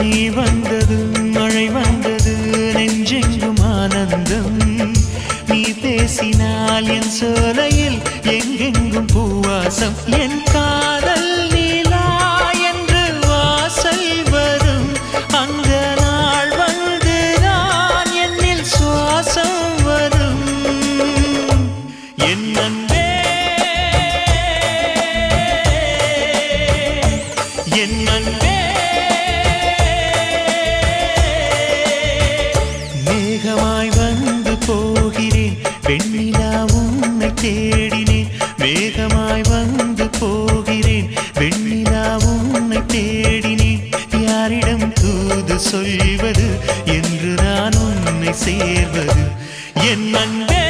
நீ வந்தது மழை வந்தது நெஞ்செங்கும் ஆனந்தம் நீ பேசினால் என் சோலையில் எங்கெங்கும் பூவாசம் என் காதல் நீலா என்று வாசல் வரும் அந்த நாள் வந்துதான் என்னில் சுவாசம் வரும் என் அன்பே என் அன்பே மேகமாய் வந்து போகிறேன் வெண்ணிலா உன்னை தேடினேன் மேகமாய் வந்து போகிறேன் வெண்ணிலா உன்னை தேடினேன் யாரிடம் தூது சொல்வது என்று நான் உன்னை சேர்வது என் அன்பே